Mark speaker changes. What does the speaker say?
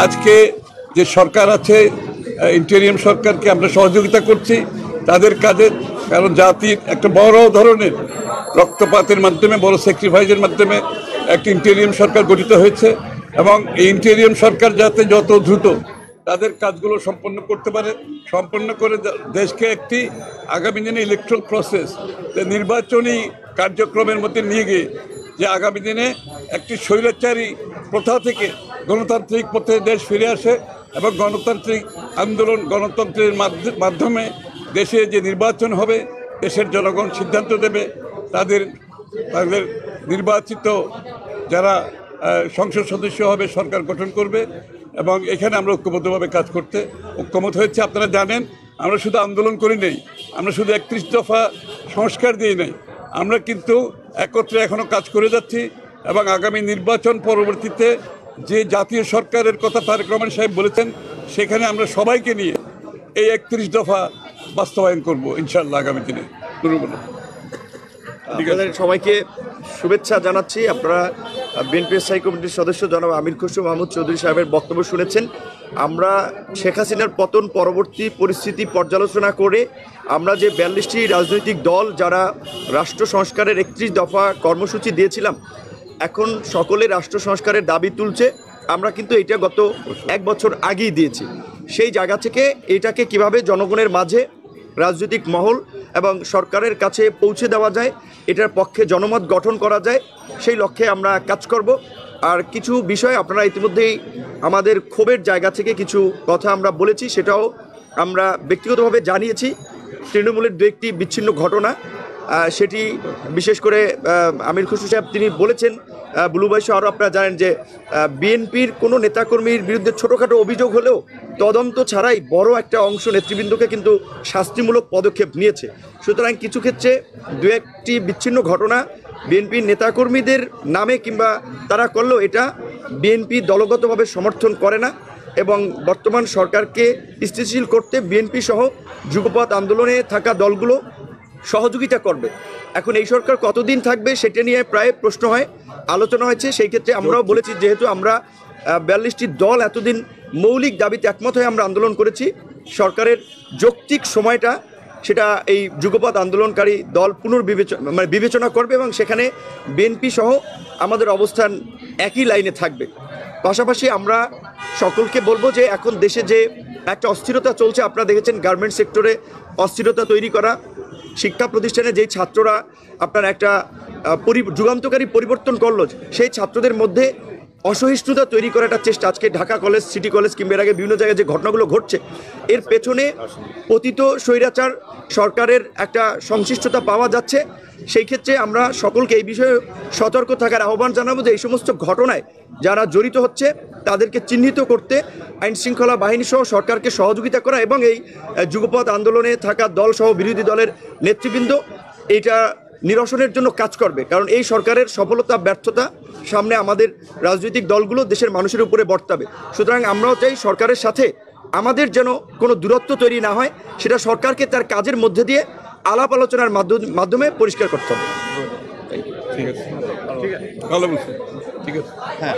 Speaker 1: আজকে যে সরকার আছে, ইন্টেরিয়াম সরকারকে আমরা সহযোগিতা করছি তাদের কাজে, কারণ জাতির একটা বড় ধরনের রক্তপাতের মাধ্যমে, বড় স্যাক্রিফাইসের মাধ্যমে একটা ইন্টেরিয়াম সরকার গঠিত হয়েছে এবং এই ইন্টেরিয়াম সরকার যাতে যত দ্রুত তাদের কাজগুলো সম্পন্ন করতে পারে, সম্পন্ন করে দেশকে একটি আগামী দিনে ইলেকট্রাল প্রসেস, নির্বাচনী কার্যক্রমের মধ্যে নিয়ে গিয়ে যে আগামী দিনে একটি স্বৈরাচারী প্রথা থেকে গণতান্ত্রিক পথে দেশ ফিরে আসে এবং গণতান্ত্রিক আন্দোলন, গণতন্ত্রের মাধ্যমে দেশে যে নির্বাচন হবে, দেশের জনগণ সিদ্ধান্ত দেবে, তাদের নির্বাচিত যারা সংসদ সদস্য হবে, সরকার গঠন করবে এবং এখানে আমরা ঐক্যবদ্ধভাবে কাজ করতে ঐক্যমত হয়েছে। আপনারা জানেন, আমরা শুধু আন্দোলন করি নাই, আমরা শুধু 31 দফা সংস্কার দিই নাই, আমরা কিন্তু একত্রে এখনও কাজ করে যাচ্ছি এবং আগামী নির্বাচন পরবর্তীতে যে জাতীয় সরকারের কথা তারেক রহমান সাহেব বলেছেন, সেখানে আমরা সবাইকে নিয়ে এই 31 দফা বাস্তবায়ন করব ইনশাআল্লাহ আগামী দিনে।
Speaker 2: আপনাদের সবাইকে শুভেচ্ছা জানাচ্ছি। আপনারা বিএনপি স্থায়ী কমিটির সদস্য জনাব আমির খসরু মাহমুদ চৌধুরী সাহেবের বক্তব্য শুনেছেন। আমরা শেখ হাসিনার পতন পরবর্তী পরিস্থিতি পর্যালোচনা করে আমরা যে 42টি রাজনৈতিক দল যারা রাষ্ট্র সংস্কারের 31 দফা কর্মসূচি দিয়েছিলাম, এখন সকলে রাষ্ট্র সংস্কারের দাবি তুলছে। আমরা কিন্তু এটা গত 1 বছর আগেই দিয়েছি। সেই জায়গা থেকে এটাকে কিভাবে জনগণের মাঝে, রাজনৈতিক মহল এবং সরকারের কাছে পৌঁছে দেওয়া যায়, এটার পক্ষে জনমত গঠন করা যায়, সেই লক্ষ্যে আমরা কাজ করব। আর কিছু বিষয় আপনারা ইতিমধ্যেই আমাদের ক্ষোভের জায়গা থেকে কিছু কথা আমরা বলেছি, সেটাও আমরা ব্যক্তিগতভাবে জানিয়েছি। তৃণমূলের দু একটি বিচ্ছিন্ন ঘটনা, সেটি বিশেষ করে আমির খসরু সাহেব তিনি বলেছেন, বুলু ভাই সহ আরও আপনারা জানেন যে বিএনপির কোনো নেতাকর্মীর বিরুদ্ধে ছোটোখাটো অভিযোগ হলেও তদন্ত ছাড়াই বড় একটা অংশ নেতৃবৃন্দকে কিন্তু শাস্তিমূলক পদক্ষেপ নিয়েছে। সুতরাং কিছু ক্ষেত্রে দু একটি বিচ্ছিন্ন ঘটনা বিএনপির নেতাকর্মীদের নামে কিংবা তারা করলেও এটা বিএনপি দলগতভাবে সমর্থন করে না এবং বর্তমান সরকারকে স্থিতিশীল করতে বিএনপি সহ যুগপৎ আন্দোলনে থাকা দলগুলো সহযোগিতা করবে। এখন এই সরকার কতদিন থাকবে সেটা নিয়ে প্রায় প্রশ্ন হয়, আলোচনা হয়েছে। সেই ক্ষেত্রে আমরাও বলেছি, যেহেতু আমরা 42টি দল এতদিন মৌলিক দাবিতে একমত হয়ে আমরা আন্দোলন করেছি, সরকারের যৌক্তিক সময়টা সেটা এই যুগপৎ আন্দোলনকারী দল বিবেচনা করবে এবং সেখানে বিএনপি সহ আমাদের অবস্থান একই লাইনে থাকবে। পাশাপাশি আমরা সকলকে বলবো যে এখন দেশে যে একটা অস্থিরতা চলছে, আপনারা দেখেছেন গার্মেন্টস সেক্টরে অস্থিরতা তৈরি করা, শিক্ষা প্রতিষ্ঠানে যেই ছাত্ররা আপনার একটা যুগান্তকারী পরিবর্তন করলো, সেই ছাত্রদের মধ্যে অসহিষ্ণুতা তৈরি করার একটা চেষ্টা আজকে ঢাকা কলেজ, সিটি কলেজ কিংবা এর আগে বিভিন্ন জায়গায় যে ঘটনাগুলো ঘটছে, এর পেছনে পতিত স্বৈরাচার সরকারের একটা সংশ্লিষ্টতা পাওয়া যাচ্ছে। সেই ক্ষেত্রে আমরা সকলকে এই বিষয়ে সতর্ক থাকার আহ্বান জানাবো যে এই সমস্ত ঘটনায় যারা জড়িত হচ্ছে তাদেরকে চিহ্নিত করতে আইনশৃঙ্খলা বাহিনী সহ সরকারকে সহযোগিতা করা এবং এই যুগপৎ আন্দোলনে থাকা দল সহ বিরোধী দলের নেতৃবৃন্দ এটা নিরসনের জন্য কাজ করবে। কারণ এই সরকারের সফলতা ব্যর্থতা সামনে আমাদের রাজনৈতিক দলগুলো দেশের মানুষের উপরে বর্তাবে। সুতরাং আমরাও চাই সরকারের সাথে আমাদের যেন কোনো দূরত্ব তৈরি না হয়, সেটা সরকারকে তার কাজের মধ্যে দিয়ে আলাপ আলোচনার মাধ্যমে পরিষ্কার করতে হবে।
Speaker 1: ঠিক আছে, ঠিক আছে, ভালো বলছেন, ঠিক আছে, হ্যাঁ।